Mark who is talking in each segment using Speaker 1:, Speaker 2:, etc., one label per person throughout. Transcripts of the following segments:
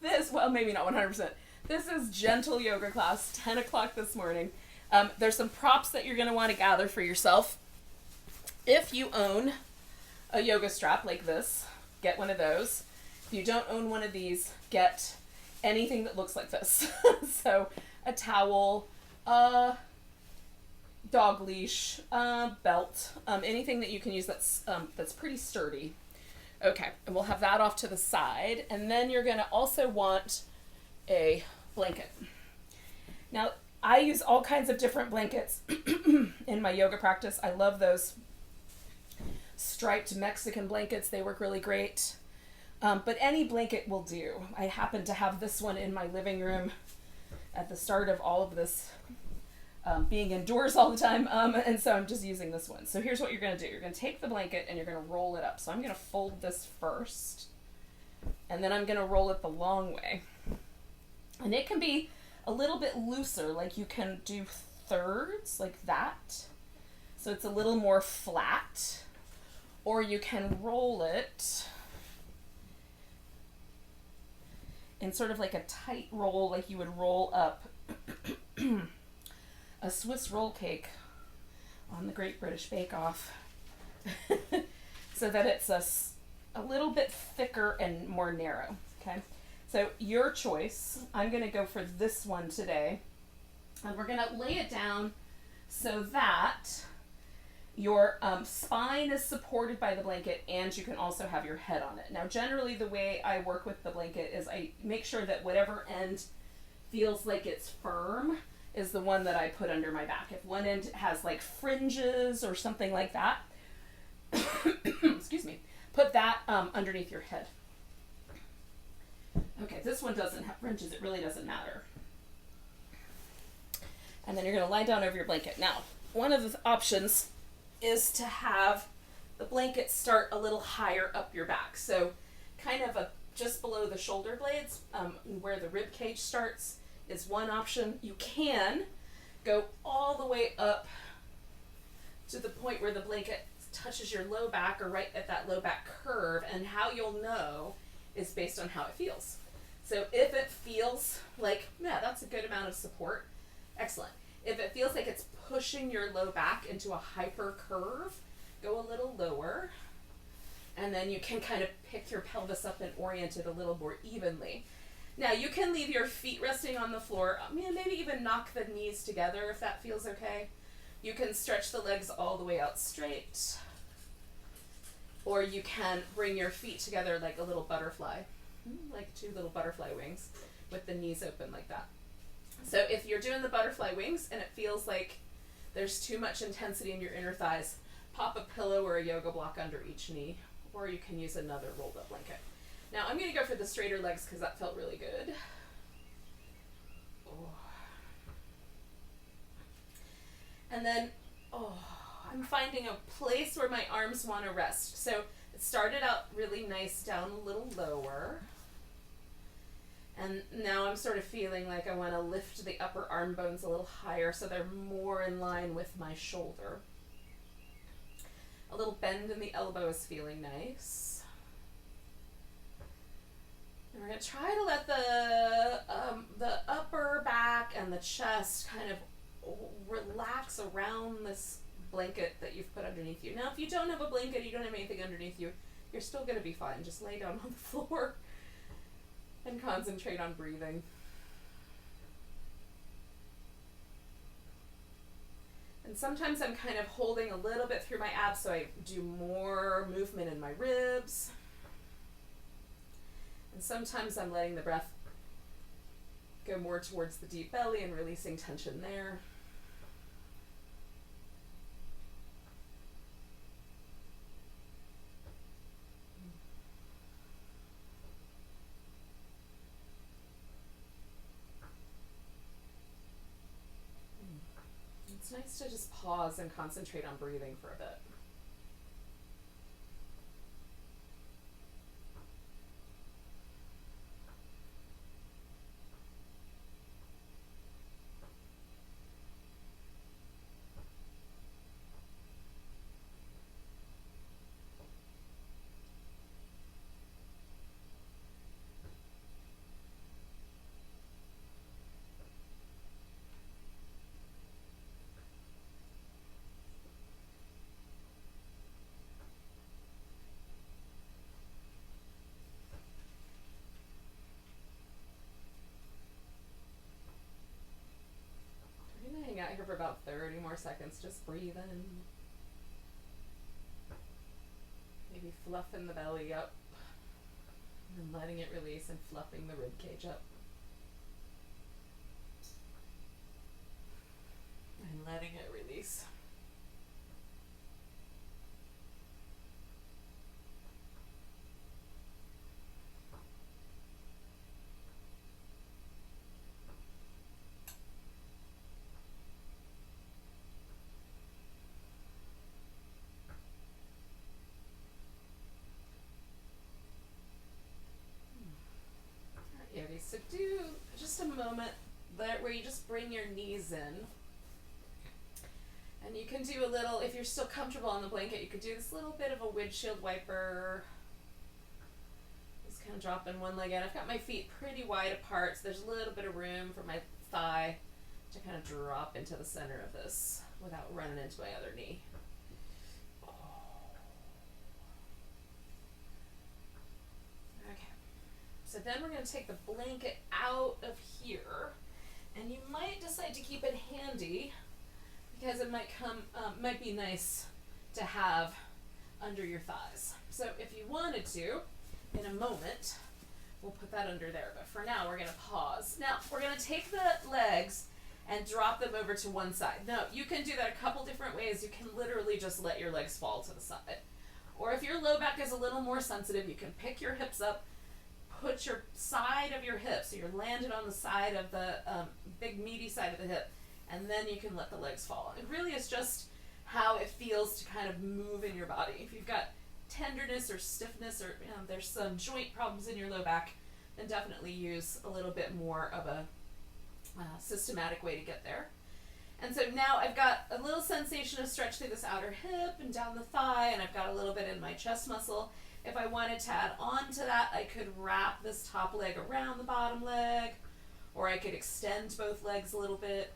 Speaker 1: this, well, maybe not 100%. This is gentle yoga class, 10 o'clock this morning. There's some props that you're going to want to gather for yourself. If you own a yoga strap like this, get one of those. If you don't own one of these, get anything that looks like this. So a towel, a dog leash, a belt, anything that you can use that's pretty sturdy. Okay, and we'll have that off to the side. And then you're going to also want a blanket. Now, I use all kinds of different blankets in my yoga practice. I love those striped Mexican blankets. They work really great. But any blanket will do. I happen to have this one in my living room at the start of all of this being indoors all the time. And so I'm just using this one. So here's what you're going to do. You're going to take the blanket and you're going to roll it up. So I'm going to fold this first. And then I'm going to roll it the long way. And it can be a little bit looser, like you can do thirds like that. So it's a little more flat. Or you can roll it in sort of like a tight roll, like you would roll up a Swiss roll cake on the Great British Bake Off. So that it's a little bit thicker and more narrow, okay? So your choice. I'm going to go for this one today. And we're going to lay it down so that your spine is supported by the blanket and you can also have your head on it. Now, generally the way I work with the blanket is I make sure that whatever end feels like it's firm is the one that I put under my back. If one end has like fringes or something like that, excuse me, put that underneath your head. Okay, this one doesn't have fringes. It really doesn't matter. And then you're going to lie down over your blanket. Now, one of the options is to have the blanket start a little higher up your back. So kind of just below the shoulder blades, where the rib cage starts, is one option. You can go all the way up to the point where the blanket touches your low back or right at that low back curve, and how you'll know is based on how it feels. So if it feels like, yeah, that's a good amount of support, excellent. If it feels like it's pushing your low back into a hyper curve, go a little lower, and then you can kind of pick your pelvis up and orient it a little more evenly. Now you can leave your feet resting on the floor, maybe even knock the knees together if that feels okay. You can stretch the legs all the way out straight, or you can bring your feet together like a little butterfly, like two little butterfly wings with the knees open like that. So if you're doing the butterfly wings and it feels like there's too much intensity in your inner thighs, pop a pillow or a yoga block under each knee, or you can use another rolled up blanket. Now I'm going to go for the straighter legs because that felt really good. Oh. And then, I'm finding a place where my arms want to rest. So it started out really nice down a little lower. And now I'm sort of feeling like I want to lift the upper arm bones a little higher so they're more in line with my shoulder. A little bend in the elbow is feeling nice. And we're going to try to let the upper back and the chest kind of relax around this blanket that you've put underneath you. Now, if you don't have a blanket, you don't have anything underneath you, you're still going to be fine. Just lay down on the floor and concentrate on breathing. And sometimes I'm kind of holding a little bit through my abs so I do more movement in my ribs. And sometimes I'm letting the breath go more towards the deep belly and releasing tension there. It's nice to just pause and concentrate on breathing for a bit. about 30 more seconds. Just breathe in. Maybe fluffing the belly up and letting it release and fluffing the rib cage up. And letting it release. So do just a moment there where you just bring your knees in. And you can do a little, if you're still comfortable on the blanket, you could do this little bit of a windshield wiper. Just kind of dropping one leg out. I've got my feet pretty wide apart, so there's a little bit of room for my thigh to kind of drop into the center of this without running into my other knee. So then we're going to take the blanket out of here, and you might decide to keep it handy because it might be nice to have under your thighs. So if you wanted to, in a moment, we'll put that under there. But for now, we're going to pause. Now, we're going to take the legs and drop them over to one side. Now, you can do that a couple different ways. You can literally just let your legs fall to the side. Or if your low back is a little more sensitive, you can pick your hips up, put your side of your hip, so you're landed on the side of the big meaty side of the hip, and then you can let the legs fall. It really is just how it feels to kind of move in your body. If you've got tenderness or stiffness or there's some joint problems in your low back, then definitely use a little bit more of a systematic way to get there. And so now I've got a little sensation of stretch through this outer hip and down the thigh, and I've got a little bit in my chest muscle. If I wanted to add on to that, I could wrap this top leg around the bottom leg, or I could extend both legs a little bit.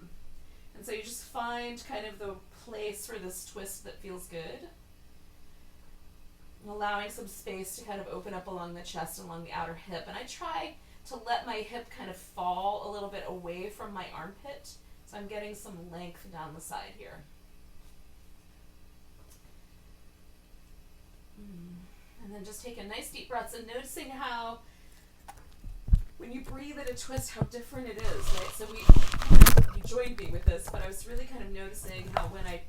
Speaker 1: And so you just find kind of the place for this twist that feels good. Allowing some space to kind of open up along the chest and along the outer hip. And I try to let my hip kind of fall a little bit away from my armpit, so I'm getting some length down the side here. And then just taking nice deep breaths and noticing how, when you breathe at a twist, how different it is, right? So you joined me with this, but I was really kind of noticing how when I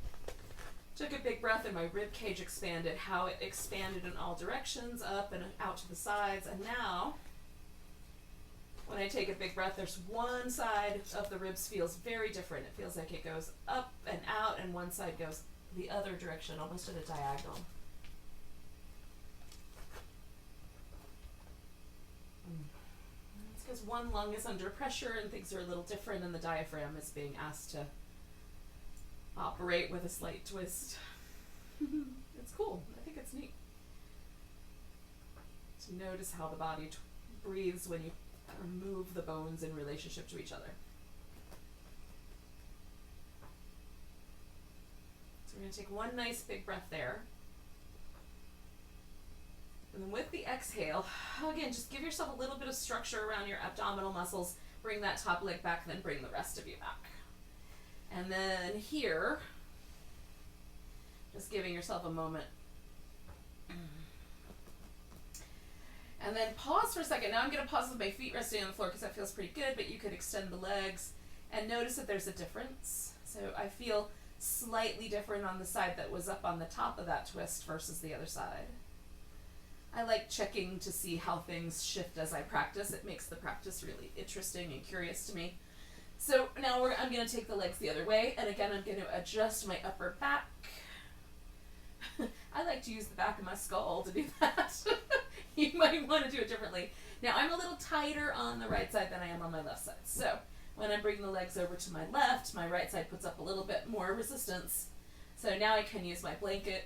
Speaker 1: took a big breath and my rib cage expanded, how it expanded in all directions, up and out to the sides. And now, when I take a big breath, there's one side of the ribs feels very different. It feels like it goes up and out, and one side goes the other direction, almost at a diagonal. It's because one lung is under pressure and things are a little different, and the diaphragm is being asked to operate with a slight twist. It's cool. I think it's neat to notice how the body breathes when you move the bones in relationship to each other. So we're going to take one nice big breath there. And then with the exhale, again, just give yourself a little bit of structure around your abdominal muscles. Bring that top leg back, then bring the rest of you back. And then here, just giving yourself a moment. And then pause for a second. Now I'm going to pause with my feet resting on the floor because that feels pretty good, but you could extend the legs and notice that there's a difference. So I feel slightly different on the side that was up on the top of that twist versus the other side. I like checking to see how things shift as I practice. It makes the practice really interesting and curious to me. So now I'm going to take the legs the other way, and again I'm going to adjust my upper back. I like to use the back of my skull to do that. You might want to do it differently. Now I'm a little tighter on the right side than I am on my left side. So when I bring the legs over to my left, my right side puts up a little bit more resistance. So now I can use my blanket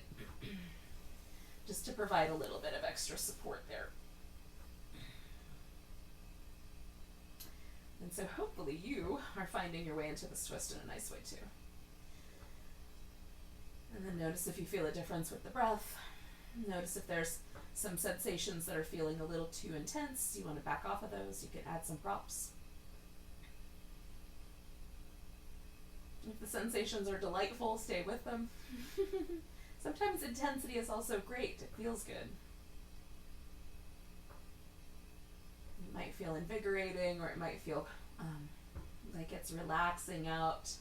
Speaker 1: just to provide a little bit of extra support there. And so hopefully you are finding your way into this twist in a nice way too. And then notice if you feel a difference with the breath. Notice if there's some sensations that are feeling a little too intense. You want to back off of those. You can add some props. If the sensations are delightful, stay with them. Sometimes intensity is also great. It feels good. It might feel invigorating, or it might feel like it's relaxing out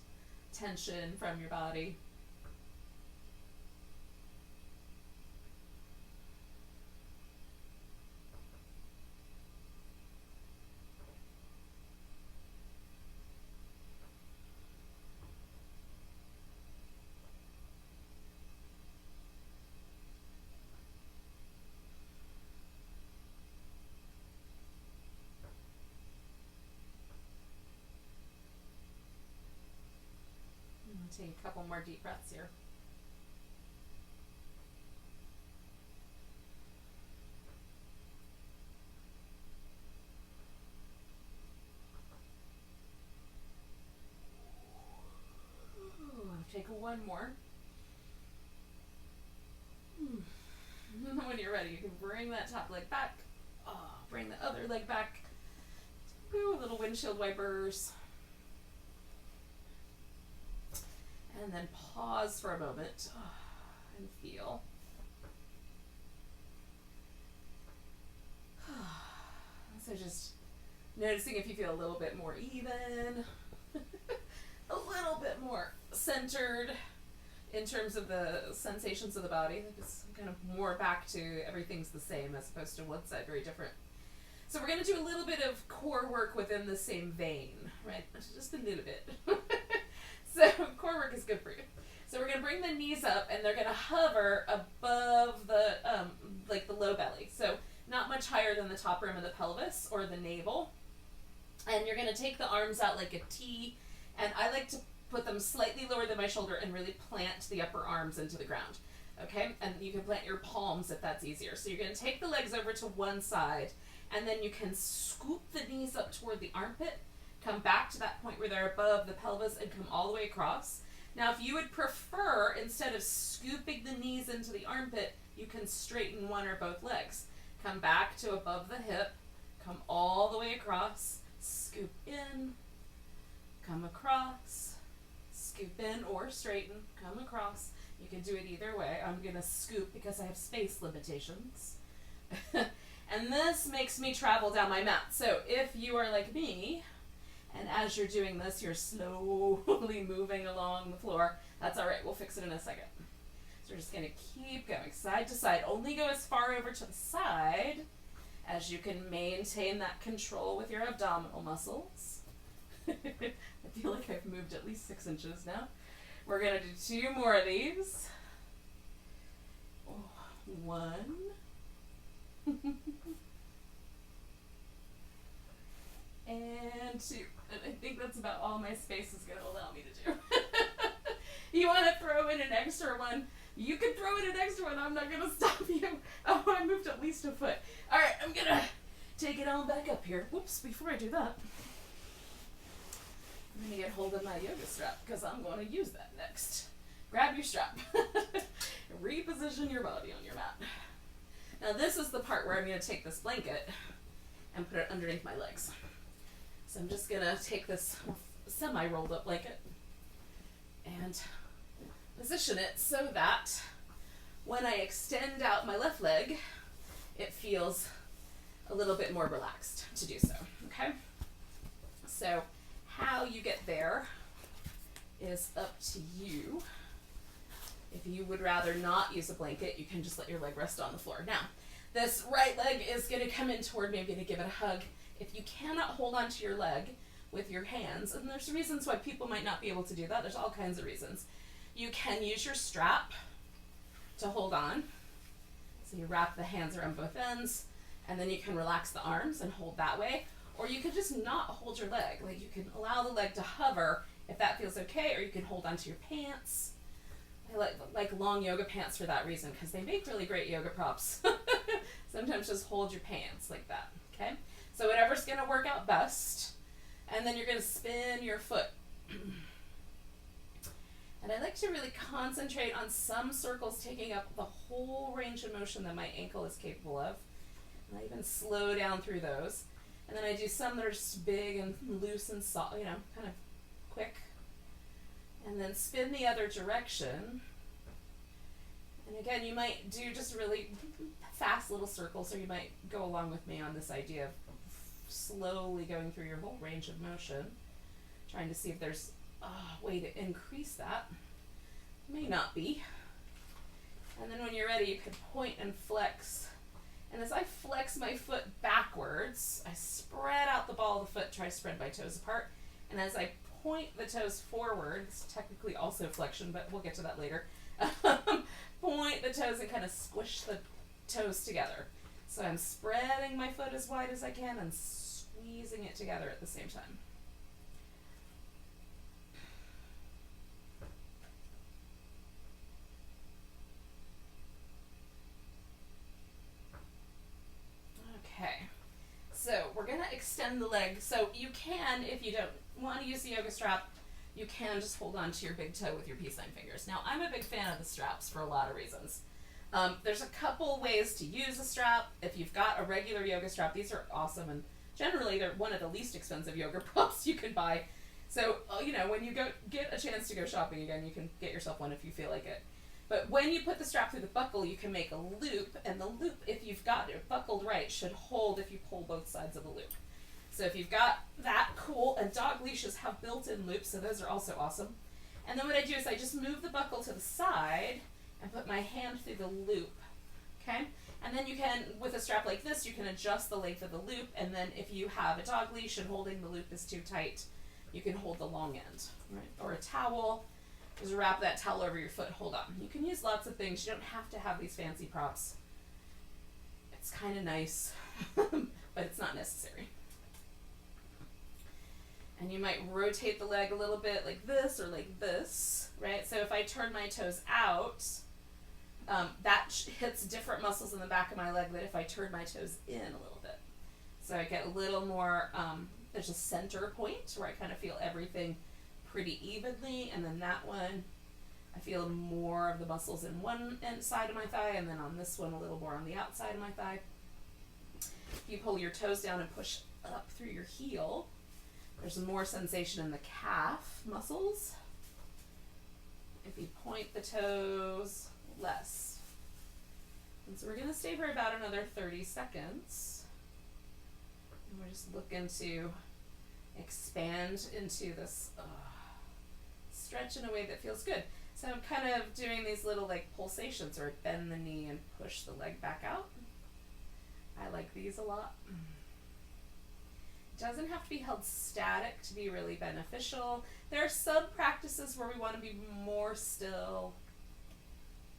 Speaker 1: tension from your body. Take a couple more deep breaths here. Take one more. And then when you're ready, you can bring that top leg back. Bring the other leg back. Ooh, little windshield wipers. And then pause for a moment and feel. So just noticing if you feel a little bit more even, a little bit more centered in terms of the sensations of the body. It's kind of more back to everything's the same as opposed to one side very different. So we're going to do a little bit of core work within the same vein, right? Just a little bit. So core work is good for you. So we're going to bring the knees up, and they're going to hover above the like the low belly. So not much higher than the top rim of the pelvis or the navel. And you're going to take the arms out like a T, and I like to put them slightly lower than my shoulder and really plant the upper arms into the ground. Okay? And you can plant your palms if that's easier. So you're going to take the legs over to one side, and then you can scoop the knees up toward the armpit. Come back to that point where they're above the pelvis and come all the way across. Now, if you would prefer, instead of scooping the knees into the armpit, you can straighten one or both legs. Come back to above the hip, come all the way across, scoop in, come across, scoop in or straighten, come across. You can do it either way. I'm going to scoop because I have space limitations. And this makes me travel down my mat. So if you are like me, and as you're doing this, you're slowly moving along the floor, that's all right. We'll fix it in a second. So we're just going to keep going side to side. Only go as far over to the side as you can maintain that control with your abdominal muscles. I feel like I've moved at least 6 inches now. We're going to do 2 more of these. 1. And 2. And I think that's about all my space is going to allow me to do. You want to throw in an extra one? You can throw in an extra one. I'm not going to stop you. Oh, I moved at least a foot. All right, I'm going to take it on back up here. Whoops, before I do that, I'm going to get hold of my yoga strap because I'm going to use that next. Grab your strap. Reposition your body on your mat. Now this is the part where I'm going to take this blanket and put it underneath my legs. So I'm just going to take this semi-rolled up blanket and position it so that when I extend out my left leg, it feels a little bit more relaxed to do so, okay? So how you get there is up to you. If you would rather not use a blanket, you can just let your leg rest on the floor. Now, this right leg is going to come in toward me. I'm going to give it a hug. If you cannot hold onto your leg with your hands, and there's reasons why people might not be able to do that. There's all kinds of reasons. You can use your strap to hold on. So you wrap the hands around both ends, and then you can relax the arms and hold that way. Or you could just not hold your leg. Like you can allow the leg to hover if that feels okay, or you can hold onto your pants. I like long yoga pants for that reason because they make really great yoga props. Sometimes just hold your pants like that, okay? So whatever's going to work out best. And then you're going to spin your foot. And I like to really concentrate on some circles taking up the whole range of motion that my ankle is capable of. And I even slow down through those. And then I do some that are just big and loose and soft, kind of quick. And then spin the other direction. And again, you might do just really fast little circles, or you might go along with me on this idea of slowly going through your whole range of motion, trying to see if there's a way to increase that. May not be. And then when you're ready, you can point and flex. And as I flex my foot backwards, I spread out the ball of the foot, try to spread my toes apart. And as I point the toes forward, it's technically also flexion, but we'll get to that later. Point the toes and kind of squish the toes together. So I'm spreading my foot as wide as I can and squeezing it together at the same time. Okay, so we're going to extend the leg. So you can, if you don't want to use the yoga strap, you can just hold on to your big toe with your peace sign fingers. Now, I'm a big fan of the straps for a lot of reasons. There's a couple ways to use a strap. If you've got a regular yoga strap, these are awesome, and generally they're one of the least expensive yoga props you can buy. So, you know, when you go get a chance to go shopping again, you can get yourself one if you feel like it. But when you put the strap through the buckle, you can make a loop, and the loop, if you've got it buckled right, should hold if you pull both sides of the loop. So if you've got that, cool, and dog leashes have built-in loops, so those are also awesome. And then what I do is I just move the buckle to the side and put my hand through the loop, okay? And then you can, with a strap like this, you can adjust the length of the loop, and then if you have a dog leash and holding the loop is too tight, you can hold the long end, right? Or a towel, just wrap that towel over your foot, hold on. You can use lots of things. You don't have to have these fancy props. It's kind of nice, but it's not necessary. And you might rotate the leg a little bit like this or like this, right? So if I turn my toes out, that hits different muscles in the back of my leg than if I turn my toes in a little bit. So I get a little more, there's a center point where I kind of feel everything pretty evenly, and then that one, I feel more of the muscles in one side of my thigh, and then on this one a little more on the outside of my thigh. If you pull your toes down and push up through your heel, there's more sensation in the calf muscles. If you point the toes, less. And so we're going to stay for about another 30 seconds. And we're just looking to expand into this stretch in a way that feels good. So I'm kind of doing these little like pulsations, or bend the knee and push the leg back out. I like these a lot. It doesn't have to be held static to be really beneficial. There are some practices where we want to be more still,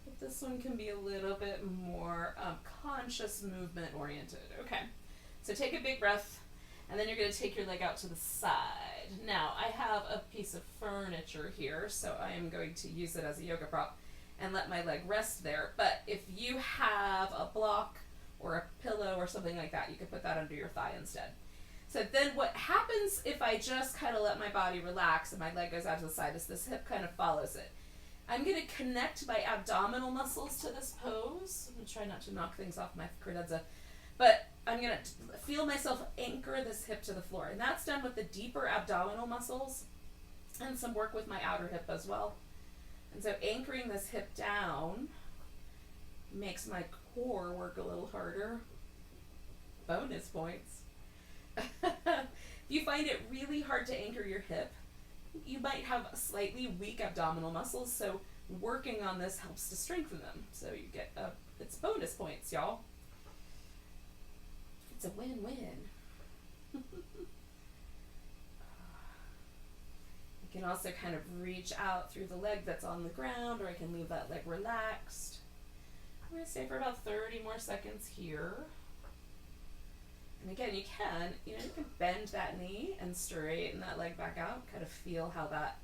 Speaker 1: but this one can be a little bit more conscious movement oriented. Okay, so take a big breath, and then you're going to take your leg out to the side. Now, I have a piece of furniture here, so I am going to use it as a yoga prop and let my leg rest there. But if you have a block or a pillow or something like that, you could put that under your thigh instead. So then what happens if I just kind of let my body relax and my leg goes out to the side is this hip kind of follows it. I'm going to connect my abdominal muscles to this pose. I'm going to try not to knock things off my credenza. But I'm going to feel myself anchor this hip to the floor. And that's done with the deeper abdominal muscles and some work with my outer hip as well. And so anchoring this hip down makes my core work a little harder. Bonus points. If you find it really hard to anchor your hip, you might have slightly weak abdominal muscles, so working on this helps to strengthen them. So you get, it's bonus points, y'all. It's a win-win. You can also kind of reach out through the leg that's on the ground, or I can leave that leg relaxed. I'm going to stay for about 30 more seconds here. And again, you can bend that knee and straighten that leg back out, kind of feel how that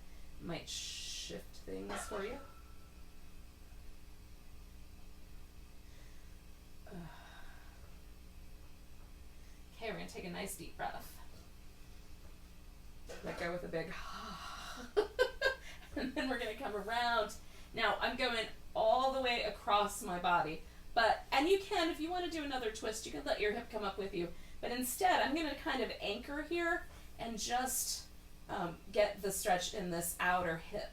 Speaker 1: might shift things for you. Okay, we're going to take a nice deep breath. Let go with a big and then we're going to come around. Now, I'm going all the way across my body. And you can, if you want to do another twist, you can let your hip come up with you. But instead, I'm going to kind of anchor here and just get the stretch in this outer hip.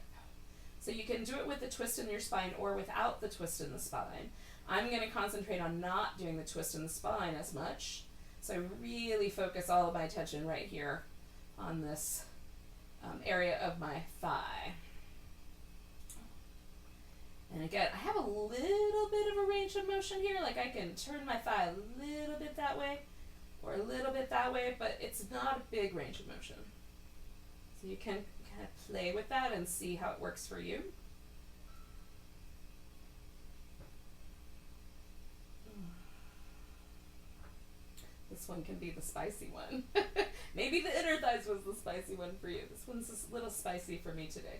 Speaker 1: So you can do it with the twist in your spine or without the twist in the spine. I'm going to concentrate on not doing the twist in the spine as much. So I really focus all of my attention right here on this area of my thigh. And again, I have a little bit of a range of motion here. Like I can turn my thigh a little bit that way or a little bit that way, but it's not a big range of motion. So you can kind of play with that and see how it works for you. This one can be the spicy one. Maybe the inner thighs was the spicy one for you. This one's a little spicy for me today.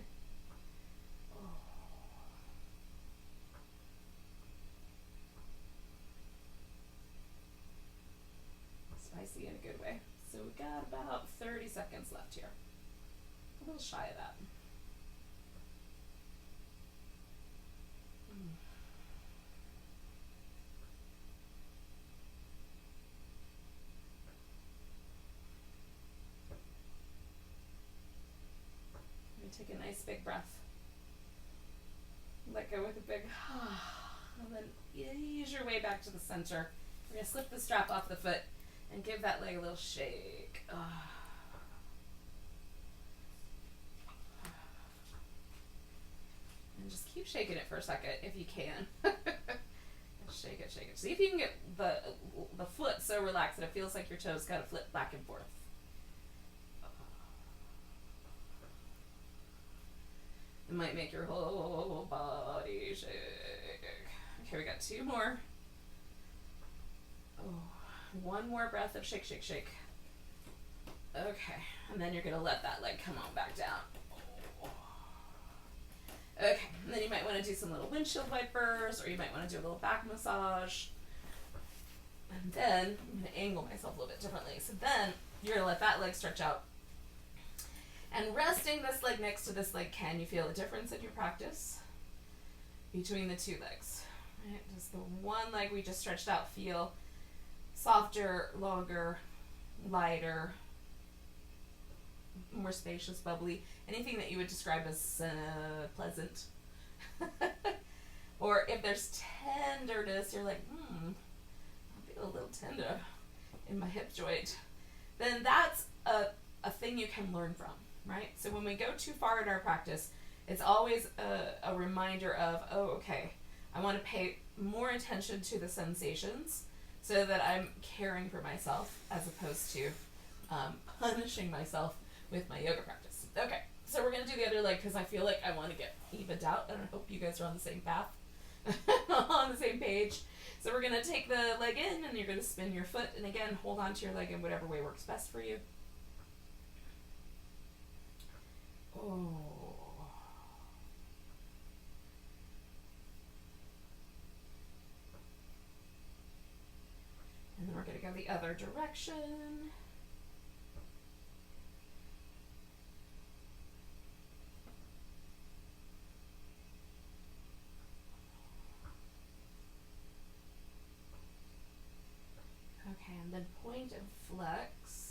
Speaker 1: Spicy in a good way. So we got about 30 seconds left here. A little shy of that. Take a nice big breath. Let go with a big and then ease your way back to the center. We're going to slip the strap off the foot and give that leg a little shake. And just keep shaking it for a second if you can. Shake it, shake it. See if you can get the foot so relaxed that it feels like your toes kind of flip back and forth. It might make your whole body shake. Okay, we got 2 more. One more breath of shake, shake, shake. Okay, and then you're gonna let that leg come on back down. Okay, and then you might want to do some little windshield wipers, or you might want to do a little back massage. And then, I'm gonna angle myself a little bit differently. So then, you're gonna let that leg stretch out. And resting this leg next to this leg, can you feel a difference in your practice between the 2 legs? Right? Does the one leg we just stretched out feel softer, longer, lighter, more spacious, bubbly? Anything that you would describe as pleasant? Or if there's tenderness, you're like, I feel a little tender in my hip joint. Then that's a thing you can learn from. Right? So when we go too far in our practice, it's always a reminder of, okay, I want to pay more attention to the sensations so that I'm caring for myself as opposed to punishing myself with my yoga practice. Okay, so we're going to do the other leg because I feel like I want to get evened out, and I hope you guys are on the same path, on the same page. So we're going to take the leg in, and you're going to spin your foot, and again, hold on to your leg in whatever way works best for you. And then we're going to go the other direction. Okay, and then point and flex.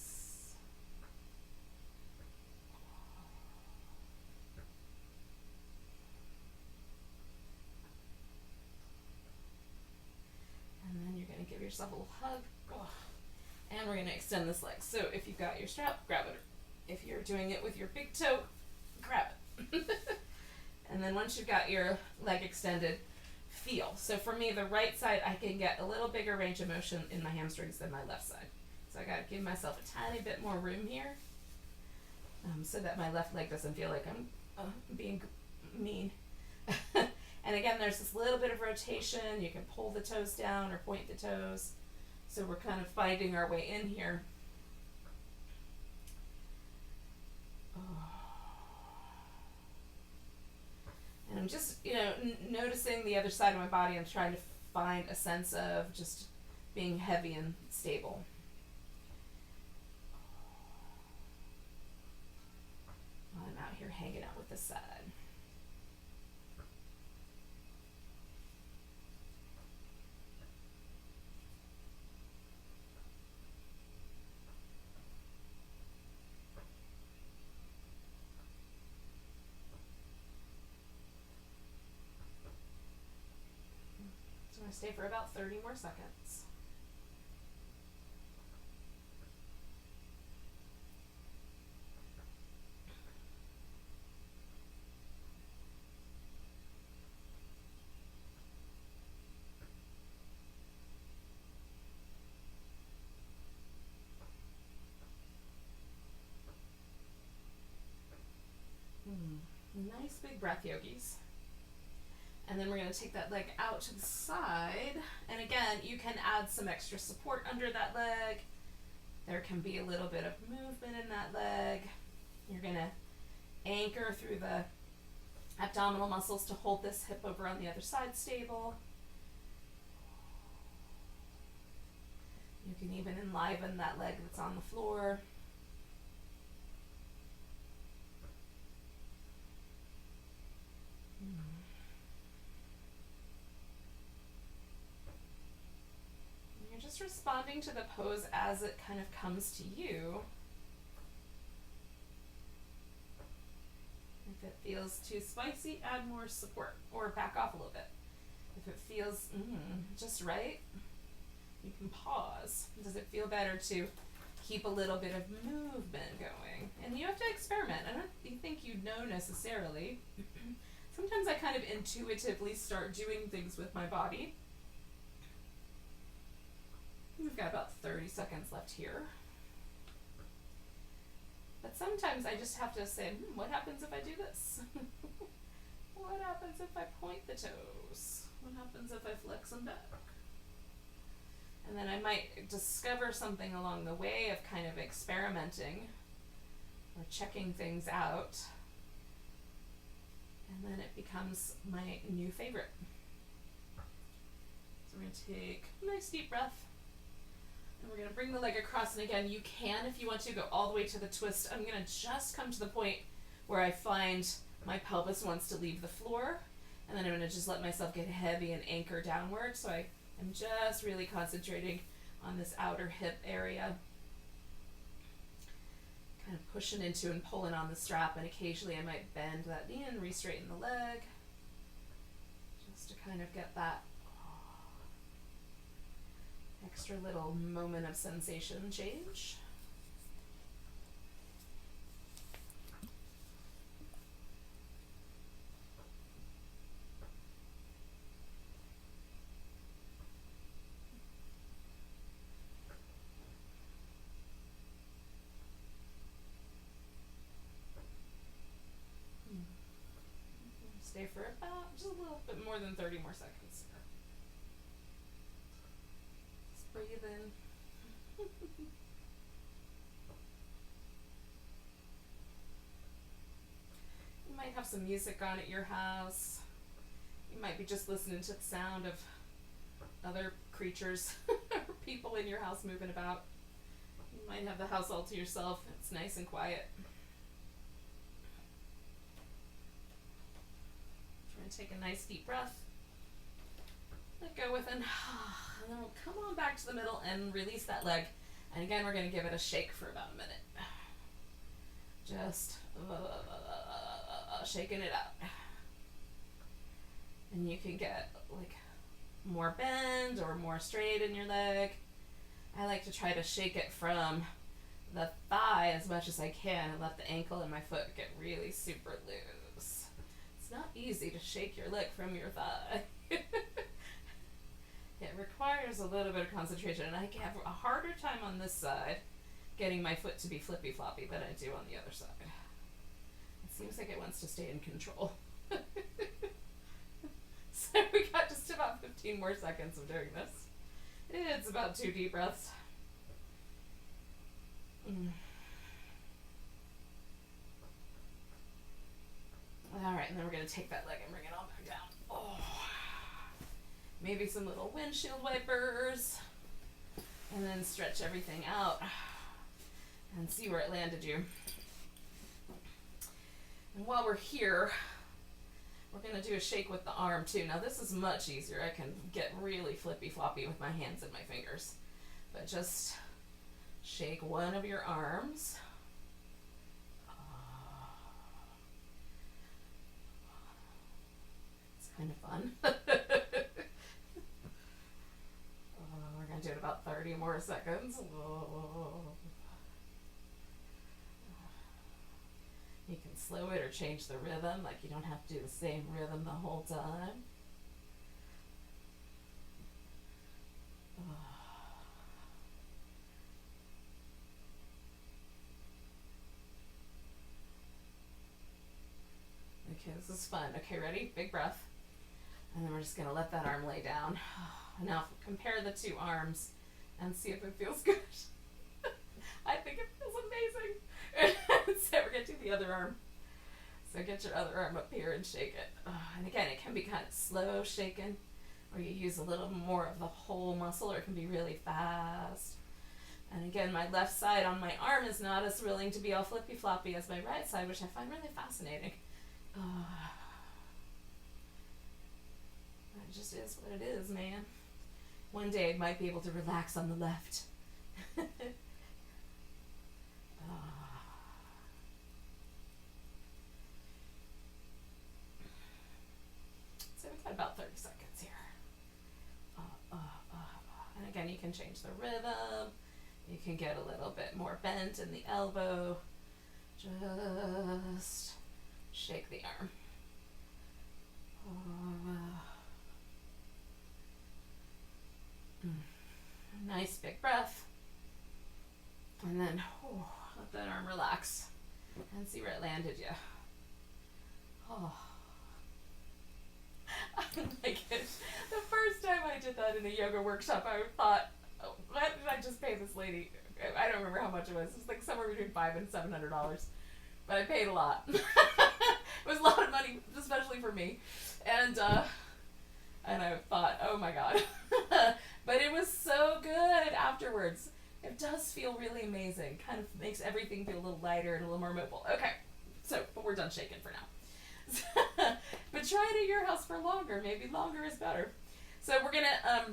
Speaker 1: And then you're going to give yourself a little hug. And we're going to extend this leg. So if you've got your strap, grab it. If you're doing it with your big toe, grab it. And then once you've got your leg extended, feel. So for me, the right side, I can get a little bigger range of motion in my hamstrings than my left side. So I got to give myself a tiny bit more room here so that my left leg doesn't feel like I'm being mean. And again, there's this little bit of rotation. You can pull the toes down or point the toes. So we're kind of finding our way in here. And I'm just, noticing the other side of my body. I'm trying to find a sense of just being heavy and stable. While I'm out here hanging out with this side. going to stay for about 30 more seconds. Nice big breath, yogis. And then we're going to take that leg out to the side. And again, you can add some extra support under that leg. There can be a little bit of movement in that leg. You're going to anchor through the abdominal muscles to hold this hip over on the other side stable. You can even enliven that leg that's on the floor. You're just responding to the pose as it kind of comes to you. If it feels too spicy, add more support or back off a little bit. If it feels just right, you can pause. Does it feel better to keep a little bit of movement going? And you have to experiment. I don't think you know necessarily. Sometimes I kind of intuitively start doing things with my body. We've got about 30 seconds left here. But sometimes I just have to say, what happens if I do this? What happens if I point the toes? What happens if I flex them back? And then I might discover something along the way of kind of experimenting or checking things out. And then it becomes my new favorite. So we're going to take a nice deep breath. And we're going to bring the leg across. And again, you can, if you want to, go all the way to the twist. I'm going to just come to the point where I find my pelvis wants to leave the floor. And then I'm going to just let myself get heavy and anchor downward. So I am just really concentrating on this outer hip area. Kind of pushing into and pulling on the strap. And occasionally I might bend that knee and re-straighten the leg. Just to kind of get that extra little moment of sensation change. Stay for about just a little bit more than 30 more seconds. Just breathe in. You might have some music on at your house. You might be just listening to the sound of other creatures or people in your house moving about. You might have the house all to yourself. It's nice and quiet. Take a nice deep breath. Let go within. And then we'll come on back to the middle and release that leg. And again, we're going to give it a shake for about a minute. Just shaking it out. And you can get like more bend or more straight in your leg. I like to try to shake it from the thigh as much as I can and let the ankle and my foot get really super loose. It's not easy to shake your leg from your thigh. It requires a little bit of concentration, and I have a harder time on this side getting my foot to be flippy floppy than I do on the other side. It seems like it wants to stay in control. So we got just about 15 more seconds of doing this. It's about 2 deep breaths. All right, and then we're going to take that leg and bring it all back down. Oh. Maybe some little windshield wipers. And then stretch everything out and see where it landed you. And while we're here, we're going to do a shake with the arm too. Now this is much easier. I can get really flippy floppy with my hands and my fingers. But just shake one of your arms. It's kind of fun. 30 more seconds. You can slow it or change the rhythm, like you don't have to do the same rhythm the whole time. Okay, this is fun. Okay, ready? Big breath. And then we're just gonna let that arm lay down. Now compare the two arms and see if it feels good. I think it feels amazing. So we're gonna do the other arm. So get your other arm up here and shake it. And again, it can be kind of slow shaking, or you use a little more of the whole muscle, or it can be really fast. And again, my left side on my arm is not as willing to be all flippy floppy as my right side, which I find really fascinating. It just is what it is, man. One day I might be able to relax on the left. So we've got about 30 seconds here. And again, you can change the rhythm. You can get a little bit more bent in the elbow. Just shake the arm. Nice big breath. And then let that arm relax and see where it landed you. Like it. The first time I did that in a yoga workshop, I thought, why did I just pay this lady? I don't remember how much it was. It was like somewhere between $500 and $700. But I paid a lot. It was a lot of money, especially for me. And I thought, oh my God. But it was so good afterwards. It does feel really amazing. Kind of makes everything feel a little lighter and a little more mobile. Okay, but we're done shaking for now. But try it at your house for longer. Maybe longer is better. So we're gonna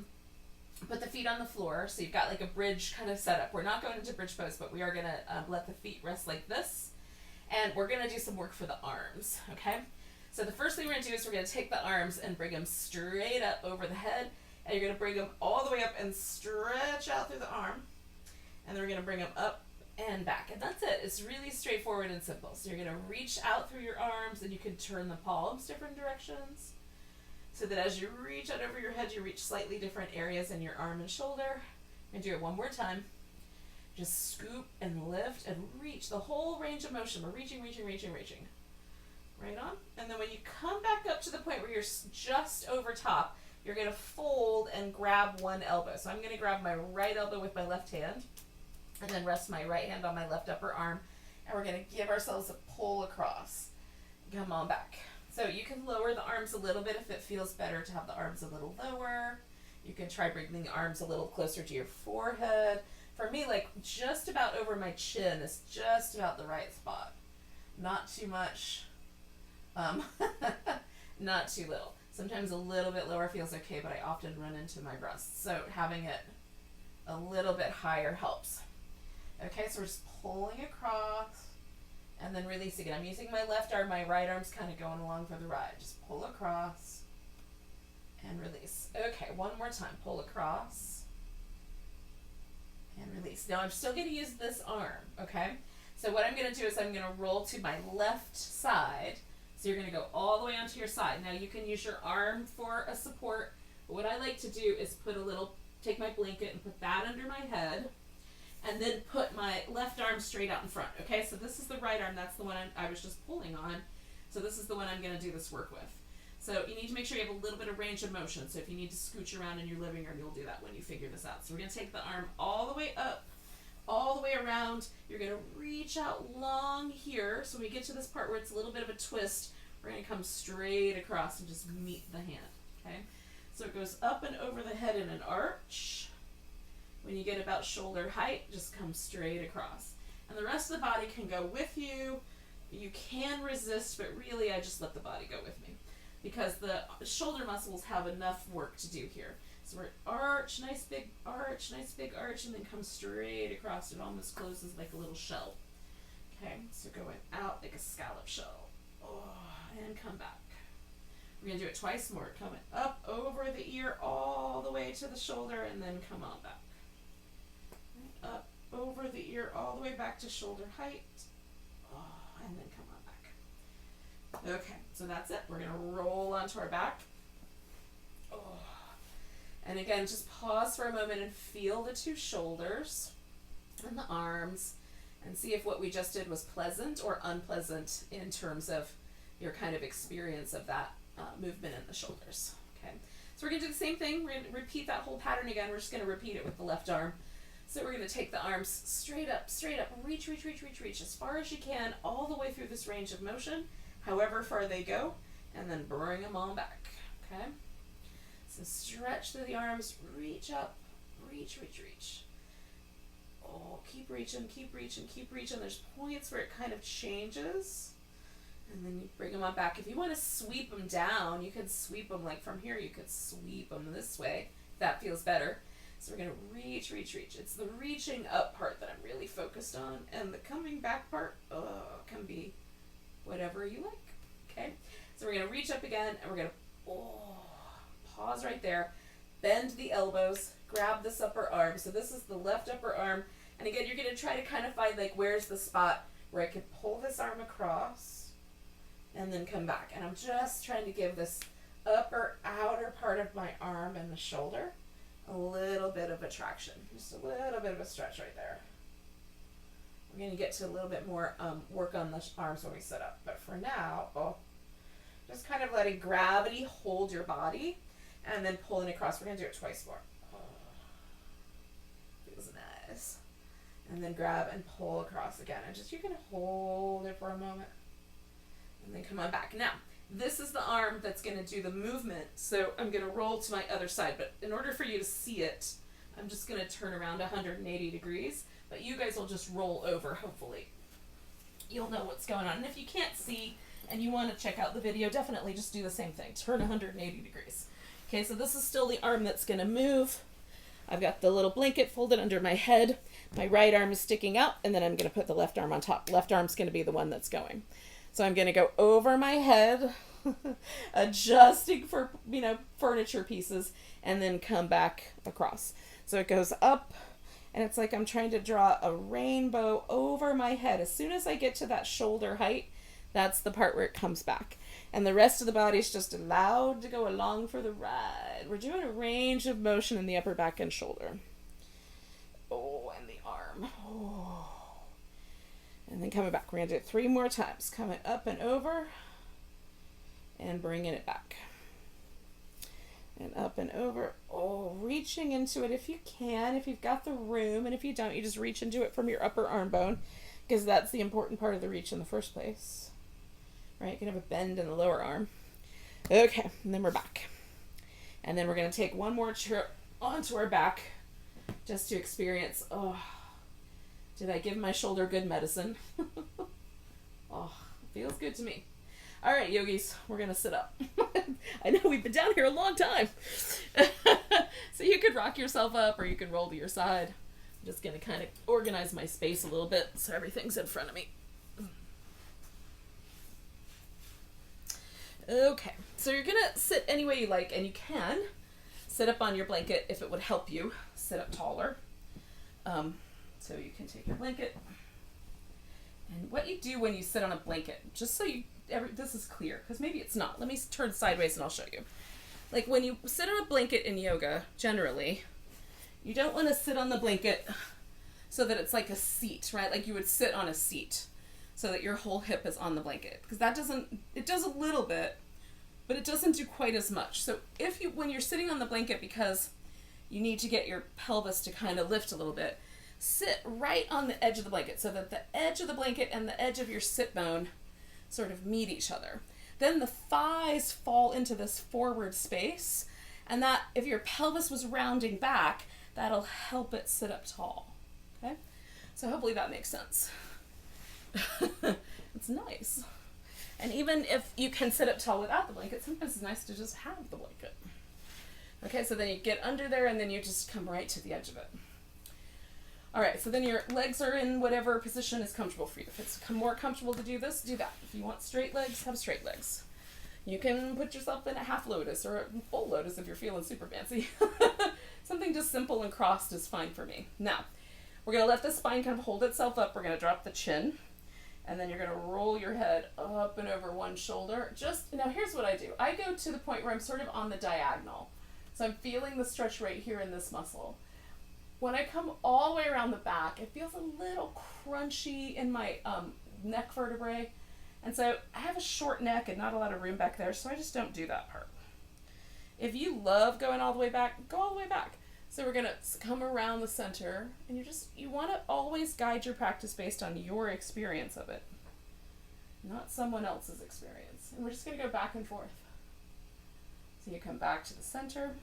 Speaker 1: put the feet on the floor. So you've got like a bridge kind of setup. We're not going into bridge pose, but we are gonna let the feet rest like this. And we're gonna do some work for the arms, okay? So the first thing we're gonna do is we're gonna take the arms and bring them straight up over the head. And you're gonna bring them all the way up and stretch out through the arm. And then we're gonna bring them up and back. And that's it. It's really straightforward and simple. So you're gonna reach out through your arms, and you can turn the palms different directions. So that as you reach out over your head, you reach slightly different areas in your arm and shoulder. And do it one more time. Just scoop and lift and reach the whole range of motion. We're reaching. Right on. And then when you come back up to the point where you're just over top, you're going to fold and grab one elbow. So I'm going to grab my right elbow with my left hand and then rest my right hand on my left upper arm. And we're going to give ourselves a pull across. Come on back. So you can lower the arms a little bit if it feels better to have the arms a little lower. You can try bringing the arms a little closer to your forehead. For me, like just about over my chin is just about the right spot. Not too much, not too little. Sometimes a little bit lower feels okay, but I often run into my breasts. So having it a little bit higher helps. Okay, so we're just pulling across and then releasing it. I'm using my left arm, my right arm's kind of going along for the ride. Just pull across and release. Okay, one more time. Pull across and release. Now I'm still going to use this arm, okay? So what I'm going to do is I'm going to roll to my left side. So you're going to go all the way onto your side. Now you can use your arm for a support. But what I like to do is take my blanket and put that under my head. And then put my left arm straight out in front. Okay, so this is the right arm. That's the one I was just pulling on. So this is the one I'm going to do this work with. So you need to make sure you have a little bit of range of motion. So if you need to scooch around in your living room, you'll do that when you figure this out. So we're going to take the arm all the way up, all the way around. You're going to reach out long here. So when we get to this part where it's a little bit of a twist, we're going to come straight across and just meet the hand. Okay, so it goes up and over the head in an arch. When you get about shoulder height, just come straight across. And the rest of the body can go with you. You can resist, but really I just let the body go with me because the shoulder muscles have enough work to do here. So we're arch, nice big arch, and then come straight across. It almost closes like a little shell. Okay, so going out like a scallop shell. And come back. We're going to do it twice more. Coming up over the ear all the way to the shoulder and then come on back. over the ear all the way back to shoulder height. Oh, and then come on back. Okay, so that's it. We're gonna roll onto our back. Oh. And again, just pause for a moment and feel the two shoulders and the arms and see if what we just did was pleasant or unpleasant in terms of your kind of experience of that movement in the shoulders. Okay, so we're gonna do the same thing. We're gonna repeat that whole pattern again. We're just gonna repeat it with the left arm. So we're gonna take the arms straight up, reach, reach, reach, reach, reach as far as you can, all the way through this range of motion, however far they go, and then bring them all back, okay? So stretch through the arms, reach up, reach, reach, reach. Oh, keep reaching, keep reaching, keep reaching. There's points where it kind of changes. And then you bring them on back. If you want to sweep them down, you could sweep them like from here. You could sweep them this way. That feels better. So we're going to reach, reach, reach. It's the reaching up part that I'm really focused on. And the coming back part can be whatever you like. Okay? So we're going to reach up again, and we're going to pause right there. Bend the elbows. Grab this upper arm. So this is the left upper arm. And again, you're going to try to kind of find like where's the spot where I could pull this arm across and then come back. And I'm just trying to give this upper outer part of my arm and the shoulder a little bit of a traction. Just a little bit of a stretch right there. We're going to get to a little bit more work on the arms when we sit up. But for now, just kind of letting gravity hold your body and then pulling across. We're going to do it twice more. Feels nice. And then grab and pull across again. And just, you're going to hold it for a moment. And then come on back. Now, this is the arm that's going to do the movement. So I'm going to roll to my other side. But in order for you to see it, I'm just going to turn around 180 degrees. But you guys will just roll over, hopefully. You'll know what's going on. And if you can't see and you want to check out the video, definitely just do the same thing. Turn 180 degrees. Okay, so this is still the arm that's going to move. I've got the little blanket folded under my head. My right arm is sticking out, and then I'm going to put the left arm on top. Left arm's going to be the one that's going. So I'm going to go over my head, adjusting for, furniture pieces, and then come back across. So it goes up, and it's like I'm trying to draw a rainbow over my head. As soon as I get to that shoulder height, that's the part where it comes back. And the rest of the body is just allowed to go along for the ride. We're doing a range of motion in the upper back and shoulder. Oh, and the arm. Oh. And then coming back. We're going to do it 3 more times. Coming up and over. And bringing it back. And up and over. Oh, reaching into it if you can. If you've got the room. And if you don't, you just reach into it from your upper arm bone. Because that's the important part of the reach in the first place. Right, you can have a bend in the lower arm. Okay, and then we're back. And then we're going to take one more trip onto our back just to experience, did I give my shoulder good medicine? Feels good to me. All right, yogis, we're going to sit up. I know we've been down here a long time. So you could rock yourself up or you can roll to your side. I'm just going to kind of organize my space a little bit so everything's in front of me. Okay, so you're going to sit any way you like, and you can sit up on your blanket if it would help you sit up taller. So you can take your blanket, and what you do when you sit on a blanket, just so this is clear, because maybe it's not. Let me turn sideways and I'll show you. Like when you sit on a blanket in yoga, generally, you don't want to sit on the blanket so that it's like a seat, right? Like you would sit on a seat. So that your whole hip is on the blanket. Because it does a little bit, but it doesn't do quite as much. So when you're sitting on the blanket because you need to get your pelvis to kind of lift a little bit, sit right on the edge of the blanket so that the edge of the blanket and the edge of your sit bone sort of meet each other. Then the thighs fall into this forward space, and that, if your pelvis was rounding back, that'll help it sit up tall. Okay? So hopefully that makes sense. It's nice. And even if you can sit up tall without the blanket, sometimes it's nice to just have the blanket. Okay, so then you get under there and then you just come right to the edge of it. All right, so then your legs are in whatever position is comfortable for you. If it's more comfortable to do this, do that. If you want straight legs, have straight legs. You can put yourself in a half lotus or a full lotus if you're feeling super fancy. Something just simple and crossed is fine for me. Now, We're going to let the spine kind of hold itself up. We're going to drop the chin. And then you're going to roll your head up and over one shoulder. Now here's what I do. I go to the point where I'm sort of on the diagonal. So I'm feeling the stretch right here in this muscle. When I come all the way around the back, it feels a little crunchy in my neck vertebrae. And so I have a short neck and not a lot of room back there, so I just don't do that part. If you love going all the way back, go all the way back. So we're going to come around the center, and you want to always guide your practice based on your experience of it, not someone else's experience. And we're just going to go back and forth. So you come back to the center,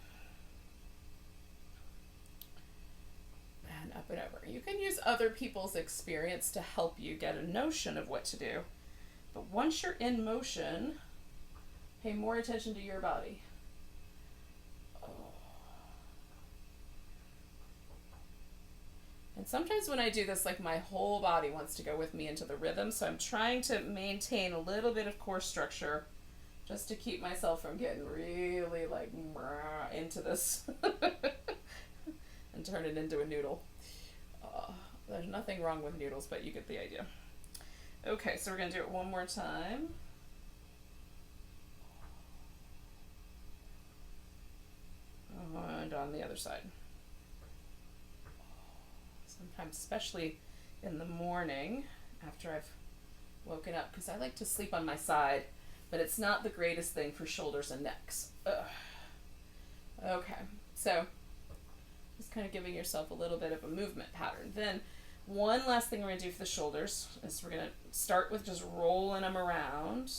Speaker 1: and up and over. You can use other people's experience to help you get a notion of what to do. But once you're in motion, pay more attention to your body. And sometimes when I do this, like my whole body wants to go with me into the rhythm, so I'm trying to maintain a little bit of core structure just to keep myself from getting really like into this and turn it into a noodle. There's nothing wrong with noodles, but you get the idea. Okay, so we're going to do it one more time. And on the other side. Sometimes, especially in the morning after I've woken up, because I like to sleep on my side, but it's not the greatest thing for shoulders and necks. Ugh. Okay, so just kind of giving yourself a little bit of a movement pattern. Then one last thing we're going to do for the shoulders is we're going to start with just rolling them around.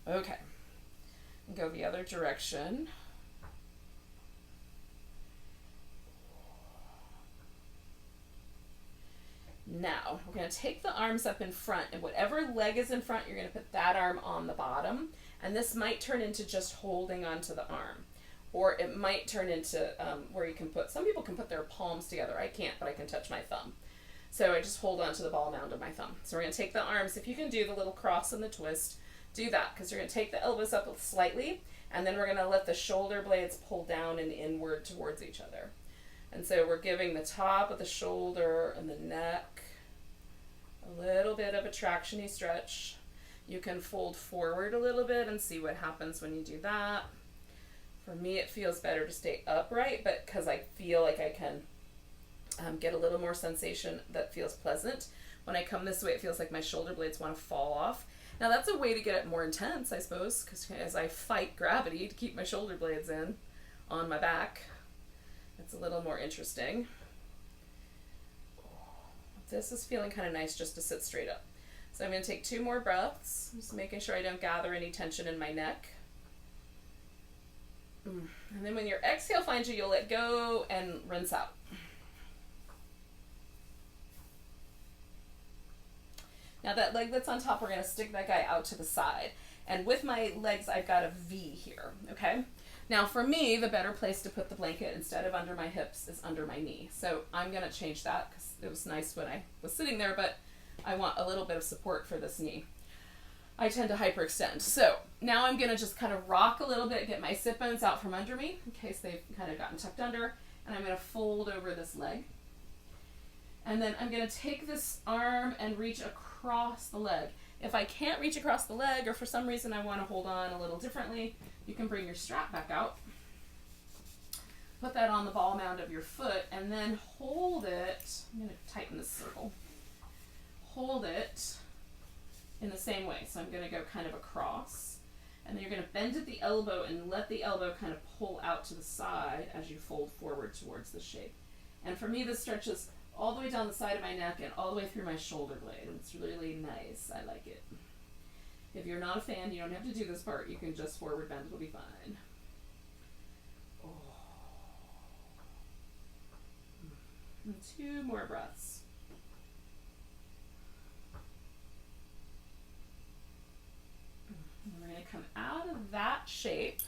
Speaker 1: Okay, and go the other direction. Now, we're going to take the arms up in front, and whatever leg is in front, you're going to put that arm on the bottom, and this might turn into just holding onto the arm, or it might turn into where you can some people can put their palms together. I can't, but I can touch my thumb. So I just hold onto the ball mound of my thumb. So we're going to take the arms. If you can do the little cross and the twist, do that, because you're going to take the elbows up slightly, and then we're going to let the shoulder blades pull down and inward towards each other. And so we're giving the top of the shoulder and the neck a little bit of a tractiony stretch. You can fold forward a little bit and see what happens when you do that. For me, it feels better to stay upright, but because I feel like I can get a little more sensation that feels pleasant. When I come this way, it feels like my shoulder blades want to fall off. Now that's a way to get it more intense, I suppose, because as I fight gravity to keep my shoulder blades in on my back, it's a little more interesting. This is feeling kind of nice just to sit straight up. So I'm going to take 2 more breaths, just making sure I don't gather any tension in my neck. And then when your exhale finds you, you'll let go and rinse out. Now that leg that's on top, we're going to stick that guy out to the side. And with my legs, I've got a V here, okay? Now for me, the better place to put the blanket instead of under my hips is under my knee. So I'm going to change that because it was nice when I was sitting there, but I want a little bit of support for this knee. I tend to hyperextend. So now I'm going to just kind of rock a little bit, get my sit bones out from under me in case they've kind of gotten tucked under, and I'm going to fold over this leg. And then I'm going to take this arm and reach across the leg. If I can't reach across the leg, or for some reason I want to hold on a little differently, you can bring your strap back out. Put that on the ball mound of your foot, and then hold it. I'm going to tighten this circle. Hold it in the same way. So I'm going to go kind of across, and then you're going to bend at the elbow and let the elbow kind of pull out to the side as you fold forward towards the shape. And for me, this stretches all the way down the side of my neck and all the way through my shoulder blade. It's really nice. I like it. If you're not a fan, you don't have to do this part. You can just forward bend. It'll be fine. Oh. And 2 more breaths. And we're going to come out of that shape,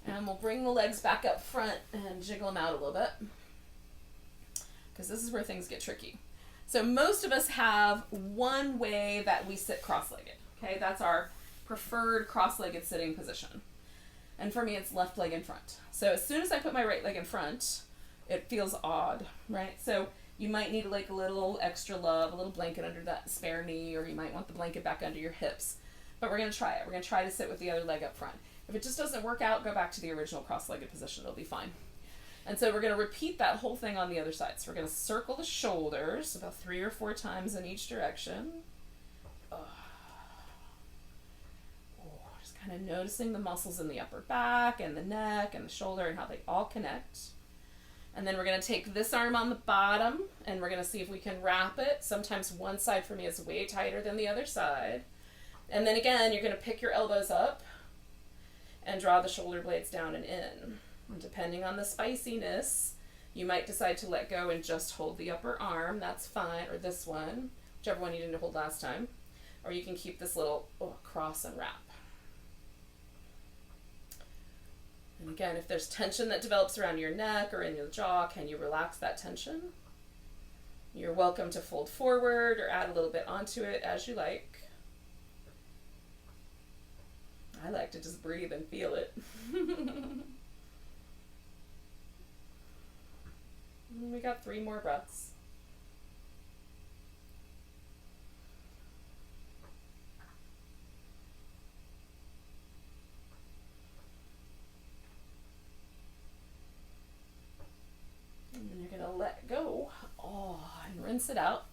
Speaker 1: and we'll bring the legs back up front and jiggle them out a little bit, because this is where things get tricky. So most of us have one way that we sit cross-legged. Okay, that's our preferred cross-legged sitting position. And for me, it's left leg in front. So as soon as I put my right leg in front, it feels odd, right? So you might need like a little extra love, a little blanket under that spare knee, or you might want the blanket back under your hips. But we're going to try it. We're going to try to sit with the other leg up front. If it just doesn't work out, go back to the original cross-legged position. It'll be fine. And so we're going to repeat that whole thing on the other side. So we're going to circle the shoulders about 3 or 4 times in each direction. Just kind of noticing the muscles in the upper back and the neck and the shoulder and how they all connect. And then we're going to take this arm on the bottom and we're going to see if we can wrap it. Sometimes one side for me is way tighter than the other side. And then again, you're going to pick your elbows up and draw the shoulder blades down and in. And depending on the spiciness, you might decide to let go and just hold the upper arm. That's fine. Or this one, whichever one you didn't hold last time. Or you can keep this little cross and wrap. And again, if there's tension that develops around your neck or in your jaw, can you relax that tension? You're welcome to fold forward or add a little bit onto it as you like. I like to just breathe and feel it. We got 3 more breaths. And then you're going to let go. And rinse it out.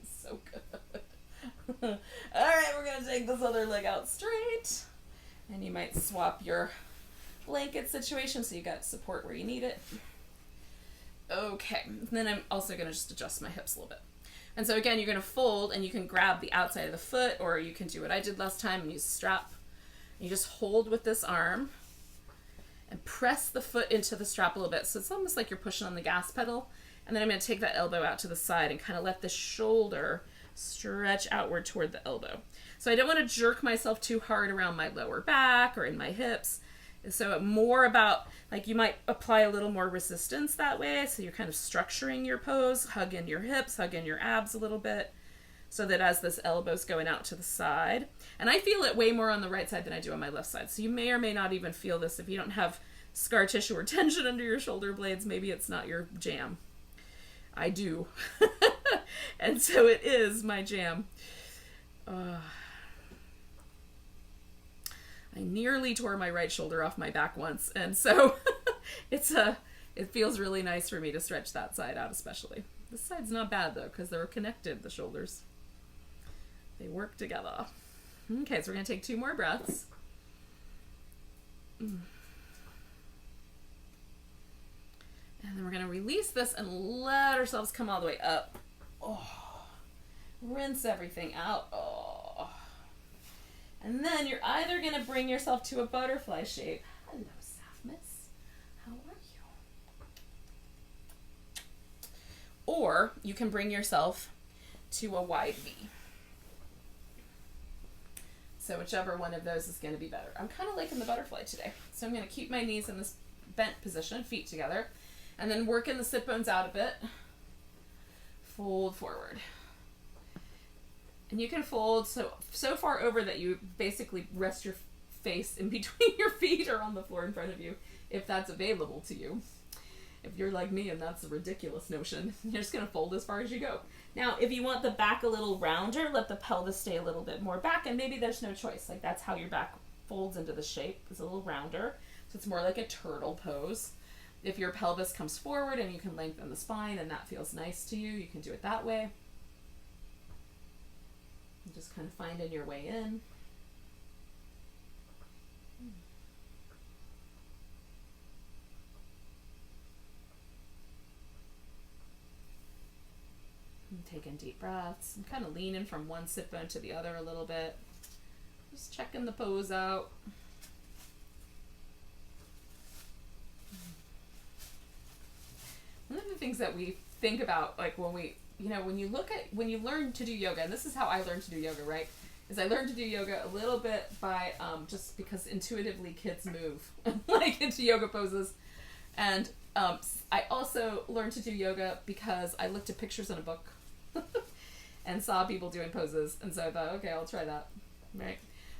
Speaker 1: It's so good. All right, we're going to take this other leg out straight. And you might swap your blanket situation so you got support where you need it. Okay, and then I'm also going to just adjust my hips a little bit. And so again, you're going to fold and you can grab the outside of the foot, or you can do what I did last time and use a strap. You just hold with this arm and press the foot into the strap a little bit. So it's almost like you're pushing on the gas pedal. And then I'm going to take that elbow out to the side and kind of let the shoulder stretch outward toward the elbow. So I don't want to jerk myself too hard around my lower back or in my hips. So more about, like, you might apply a little more resistance that way. So you're kind of structuring your pose, hug in your hips, hug in your abs a little bit, so that as this elbow's going out to the side, and I feel it way more on the right side than I do on my left side. So you may or may not even feel this if you don't have scar tissue or tension under your shoulder blades. Maybe it's not your jam. I do. And so it is my jam. I nearly tore my right shoulder off my back once, and so it feels really nice for me to stretch that side out especially. This side's not bad though, because they're connected, the shoulders. They work together. Okay, so we're going to take 2 more breaths. And then we're going to release this and let ourselves come all the way up. Rinse everything out. And then you're either going to bring yourself to a butterfly shape. Hello, Saphmis. How are you? Or you can bring yourself to a wide V. So whichever one of those is going to be better. I'm kind of liking the butterfly today. So I'm going to keep my knees in this bent position, feet together, and then working the sit bones out a bit. Fold forward. And you can fold so far over that you basically rest your face in between your feet or on the floor in front of you, if that's available to you. If you're like me and that's a ridiculous notion, you're just going to fold as far as you go. Now, if you want the back a little rounder, let the pelvis stay a little bit more back, and maybe there's no choice. Like, that's how your back folds into the shape. It's a little rounder, so it's more like a turtle pose. If your pelvis comes forward and you can lengthen the spine and that feels nice to you, you can do it that way. Just kind of finding your way in. And taking deep breaths. I'm kind of leaning from one sit bone to the other a little bit. Just checking the pose out. One of the things that we think about, like when you learn to do yoga, and this is how I learned to do yoga, right? Is I learned to do yoga a little bit by just because intuitively kids move like into yoga poses. And I also learned to do yoga because I looked at pictures in a book and saw people doing poses. And so I thought, okay, I'll try that, right?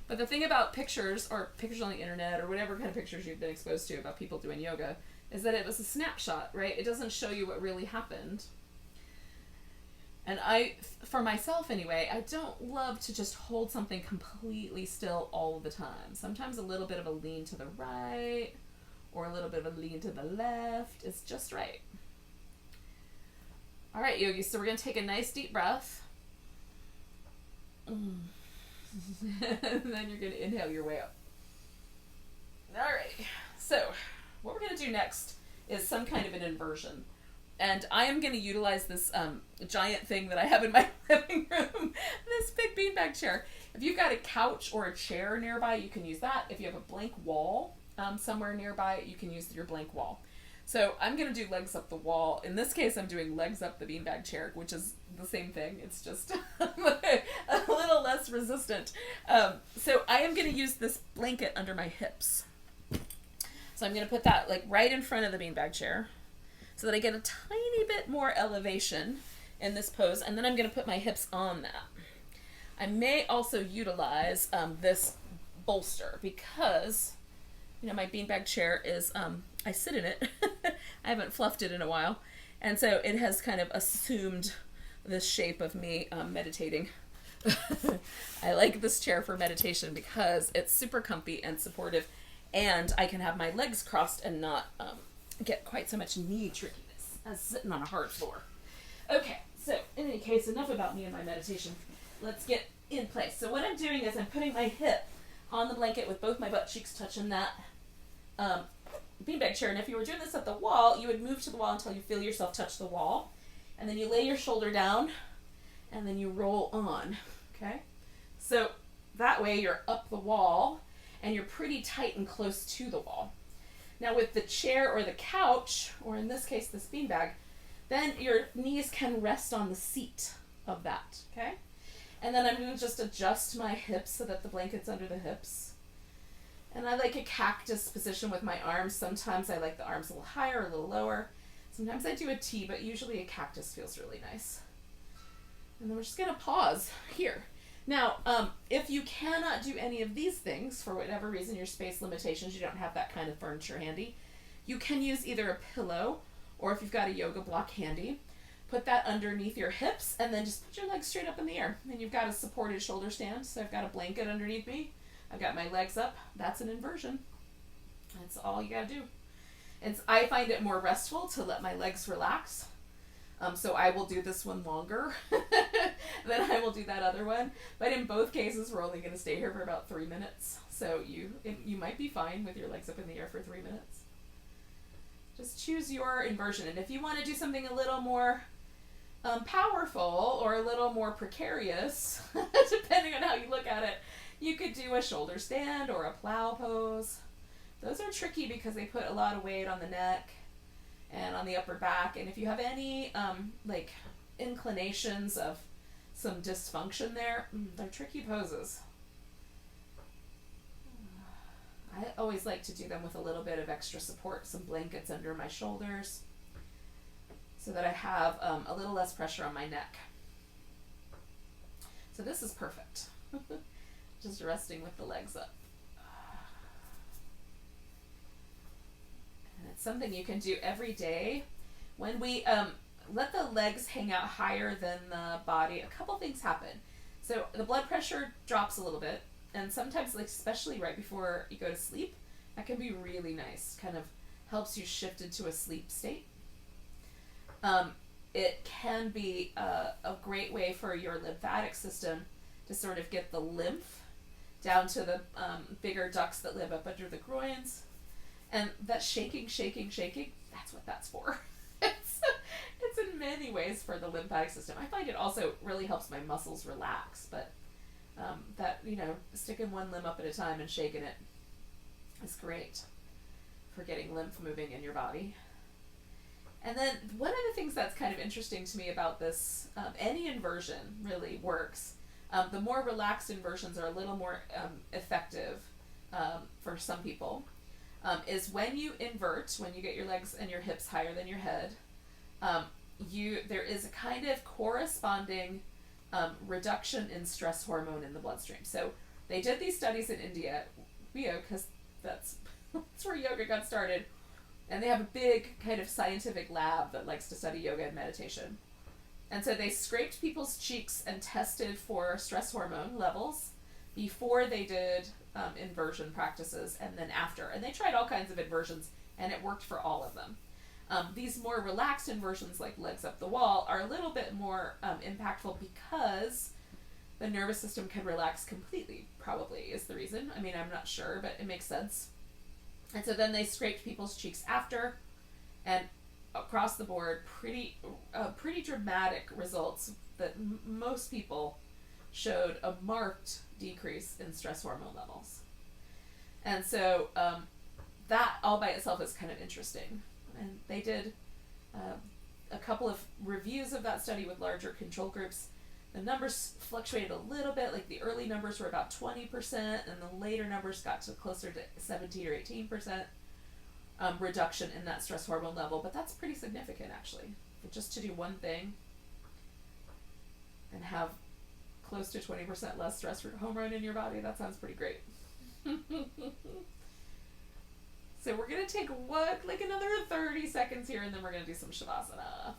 Speaker 1: But the thing about pictures, or pictures on the internet, or whatever kind of pictures you've been exposed to about people doing yoga, is that it was a snapshot, right? It doesn't show you what really happened. And for myself anyway, I don't love to just hold something completely still all the time. Sometimes a little bit of a lean to the right, or a little bit of a lean to the left is just right. All right, yogis, so we're going to take a nice deep breath. And then you're going to inhale your way up. All right, so what we're going to do next is some kind of an inversion. And I am going to utilize this giant thing that I have in my living room, this big beanbag chair. If you've got a couch or a chair nearby, you can use that. If you have a blank wall somewhere nearby, you can use your blank wall. So I'm going to do legs up the wall. In this case, I'm doing legs up the beanbag chair, which is the same thing. It's just a little less resistant. So I am going to use this blanket under my hips. So I'm going to put that like right in front of the beanbag chair so that I get a tiny bit more elevation in this pose. And then I'm going to put my hips on that. I may also utilize this bolster because, you know, my beanbag chair is, I sit in it. I haven't fluffed it in a while. And so it has kind of assumed this shape of me meditating. I like this chair for meditation because it's super comfy and supportive, and I can have my legs crossed and not get quite so much knee trickiness as sitting on a hard floor. Okay, so in any case, enough about me and my meditation. Let's get in place. So what I'm doing is I'm putting my hip on the blanket with both my butt cheeks touching that beanbag chair. And if you were doing this at the wall, you would move to the wall until you feel yourself touch the wall. And then you lay your shoulder down and then you roll on. Okay? So that way you're up the wall and you're pretty tight and close to the wall. Now with the chair or the couch, or in this case this beanbag, then your knees can rest on the seat of that. Okay? And then I'm going to just adjust my hips so that the blanket's under the hips. And I like a cactus position with my arms. Sometimes I like the arms a little higher, a little lower. Sometimes I do a T, but usually a cactus feels really nice. And then we're just going to pause here. Now, if you cannot do any of these things, for whatever reason, your space limitations, you don't have that kind of furniture handy, you can use either a pillow, or if you've got a yoga block handy, put that underneath your hips, and then just put your legs straight up in the air. And you've got a supported shoulder stand, so I've got a blanket underneath me. I've got my legs up. That's an inversion. That's all you gotta do. I find it more restful to let my legs relax. So I will do this one longer than I will do that other one. But in both cases, we're only gonna stay here for about 3 minutes. So you might be fine with your legs up in the air for 3 minutes. Just choose your inversion. And if you wanna do something a little more powerful or a little more precarious, depending on how you look at it, you could do a shoulder stand or a plow pose. Those are tricky because they put a lot of weight on the neck and on the upper back. And if you have any like inclinations of some dysfunction there, they're tricky poses. I always like to do them with a little bit of extra support, some blankets under my shoulders, so that I have a little less pressure on my neck. So this is perfect. Just resting with the legs up. And it's something you can do every day. When we let the legs hang out higher than the body, a couple things happen. So the blood pressure drops a little bit, and sometimes, like especially right before you go to sleep, that can be really nice. Kind of helps you shift into a sleep state. It can be a great way for your lymphatic system to sort of get the lymph down to the bigger ducts that live up under the groins. And that shaking, that's what that's for. It's in many ways for the lymphatic system. I find it also really helps my muscles relax, but that, you know, sticking one limb up at a time and shaking it is great for getting lymph moving in your body. And then one of the things that's kind of interesting to me about this, any inversion really works. The more relaxed inversions are a little more effective for some people, is when you invert, when you get your legs and your hips higher than your head, there is a kind of corresponding reduction in stress hormone in the bloodstream. So They did these studies in India, because that's where yoga got started. And they have a big kind of scientific lab that likes to study yoga and meditation. And so they scraped people's cheeks and tested for stress hormone levels before they did inversion practices and then after. And they tried all kinds of inversions, and it worked for all of them. These more relaxed inversions, like legs up the wall, are a little bit more impactful because the nervous system can relax completely, probably is the reason. I mean, I'm not sure, but it makes sense. And so then they scraped people's cheeks after, and across the board, pretty dramatic results that most people showed a marked decrease in stress hormone levels. And so that all by itself is kind of interesting. And they did a couple of reviews of that study with larger control groups. The numbers fluctuated a little bit. Like the early numbers were about 20%, and the later numbers got to closer to 17 or 18% reduction in that stress hormone level. But that's pretty significant, actually. But just to do one thing and have close to 20% less stress hormone in your body, that sounds pretty great. So we're going to take another 30 seconds here, and then we're going to do some Shavasana.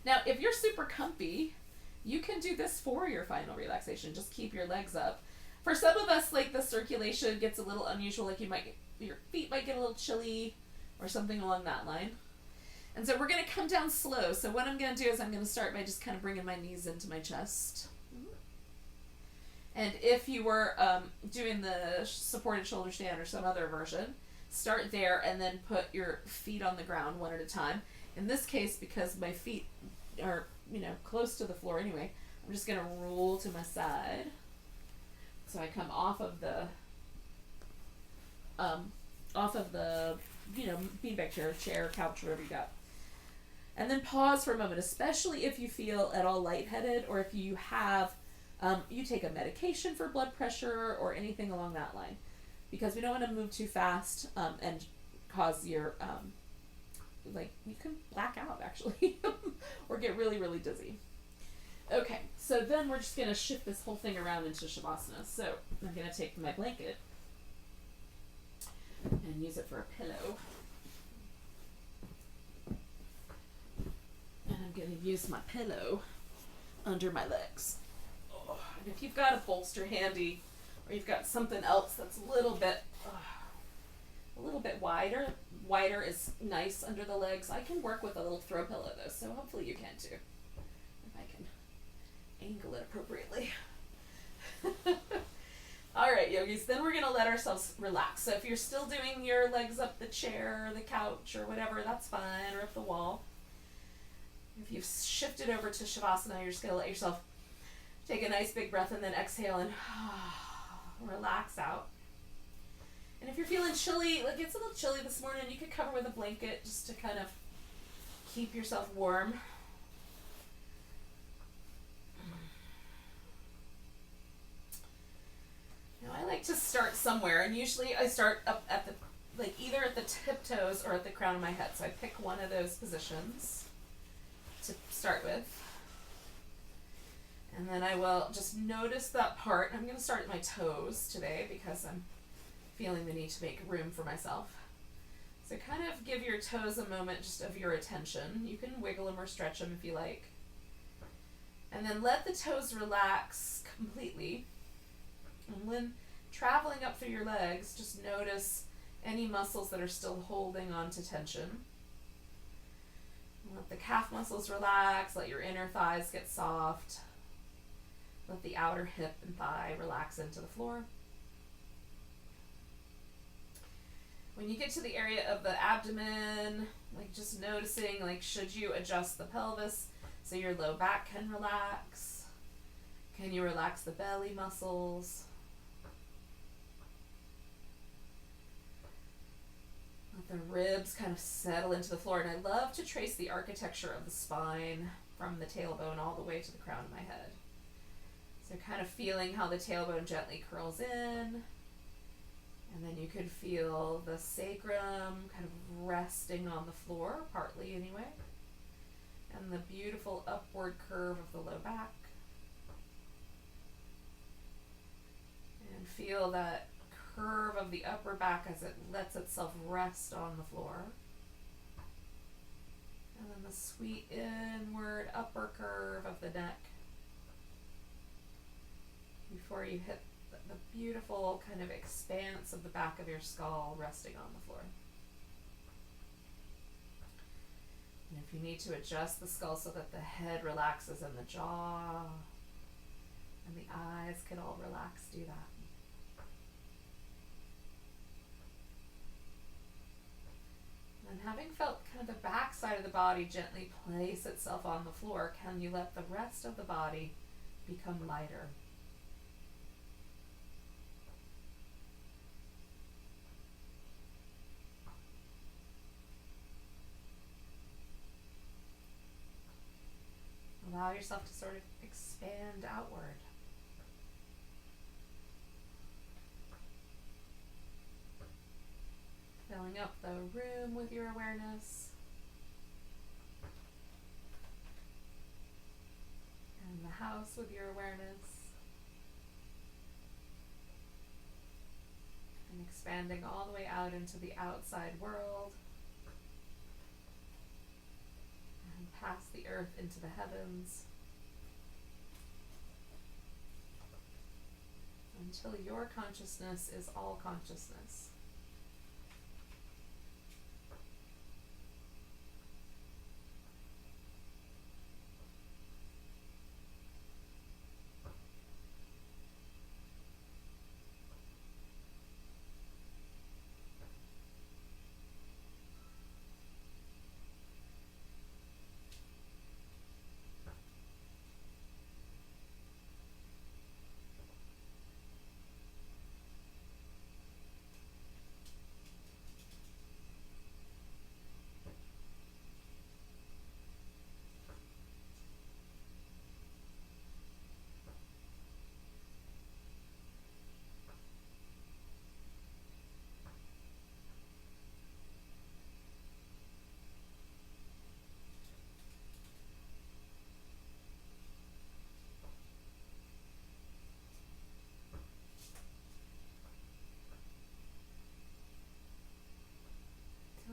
Speaker 1: Now, if you're super comfy, you can do this for your final relaxation. Just keep your legs up. For some of us, like, the circulation gets a little unusual, like your feet might get a little chilly or something along that line. And so we're going to come down slow. So what I'm going to do is I'm going to start by just kind of bringing my knees into my chest. And if you were doing the supported shoulder stand or some other version, start there and then put your feet on the ground one at a time. In this case, because my feet are, close to the floor anyway, I'm just going to roll to my side. So I come off of the beanbag chair, couch, whatever you got. And then pause for a moment, especially if you feel at all lightheaded or if you have, you take a medication for blood pressure or anything along that line. Because we don't want to move too fast and cause your, you can black out actually or get really, really dizzy. Okay, so then we're just going to shift this whole thing around into Shavasana. So I'm going to take my blanket and use it for a pillow. And I'm going to use my pillow under my legs. Oh, and if you've got a bolster handy, or you've got something else that's a little bit wider is nice under the legs. I can work with a little throw pillow though, so hopefully you can too, if I can angle it appropriately. All right, yogis, then we're going to let ourselves relax. So if you're still doing your legs up the chair or the couch or whatever, that's fine, or up the wall. If you've shifted over to Shavasana, you're just going to let yourself take a nice big breath and then exhale and relax out. And if you're feeling chilly, like it's a little chilly this morning, you could cover with a blanket just to kind of keep yourself warm. Now I like to start somewhere, and usually I start up at either at the tiptoes or at the crown of my head. So I pick one of those positions to start with. And then I will just notice that part. I'm going to start at my toes today because I'm feeling the need to make room for myself. So kind of give your toes a moment just of your attention. You can wiggle them or stretch them if you like. And then let the toes relax completely. And when traveling up through your legs, just notice any muscles that are still holding on to tension. Let the calf muscles relax. Let your inner thighs get soft. Let the outer hip and thigh relax into the floor. When you get to the area of the abdomen, just noticing, should you adjust the pelvis so your low back can relax? Can you relax the belly muscles? Let the ribs kind of settle into the floor. And I love to trace the architecture of the spine from the tailbone all the way to the crown of my head. So kind of feeling how the tailbone gently curls in. And then you could feel the sacrum kind of resting on the floor, partly anyway. And the beautiful upward curve of the low back. And feel that curve of the upper back as it lets itself rest on the floor. And then the sweet inward upper curve of the neck before you hit the beautiful kind of expanse of the back of your skull resting on the floor. And if you need to adjust the skull so that the head relaxes and the jaw and the eyes can all relax, do that. And having felt kind of the back side of the body gently place itself on the floor, can you let the rest of the body become lighter? Allow yourself to sort of expand outward. Filling up the room with your awareness. And the house with your awareness. And expanding all the way out into the outside world. And past the earth into the heavens. Until your consciousness is all consciousness.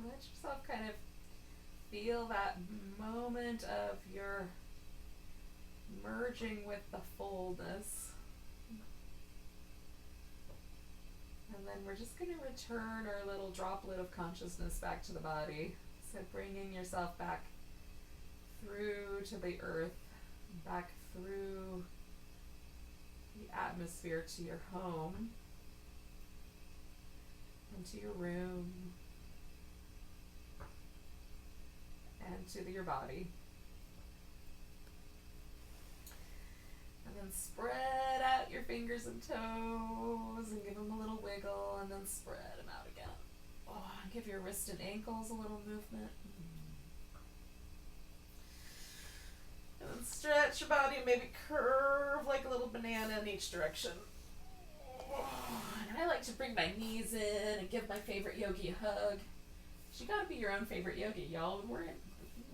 Speaker 1: Let yourself kind of feel that moment of your merging with the fullness. And then we're just going to return our little droplet of consciousness back to the body. So bringing yourself back through to the earth, back through the atmosphere to your home, into your room, and to your body. And then spread out your fingers and toes and give them a little wiggle, and then spread them out again. Oh, and give your wrist and ankles a little movement. And then stretch your body and maybe curve like a little banana in each direction. Oh, and I like to bring my knees in and give my favorite yogi a hug. You gotta be your own favorite yogi, y'all.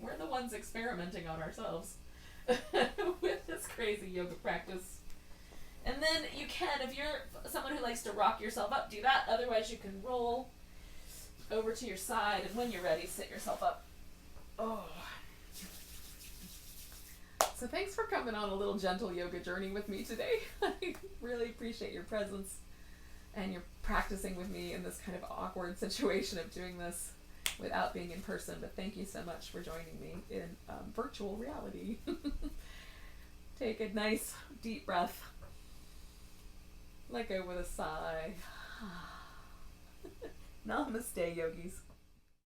Speaker 1: We're the ones experimenting on ourselves with this crazy yoga practice. And then you can, if you're someone who likes to rock yourself up, do that. Otherwise, you can roll over to your side, and when you're ready, sit yourself up. Oh. So thanks for coming on a little gentle yoga journey with me today. I really appreciate your presence and your practicing with me in this kind of awkward situation of doing this without being in person, but thank you so much for joining me in virtual reality. Take a nice deep breath. Let go with a sigh. Namaste, yogis.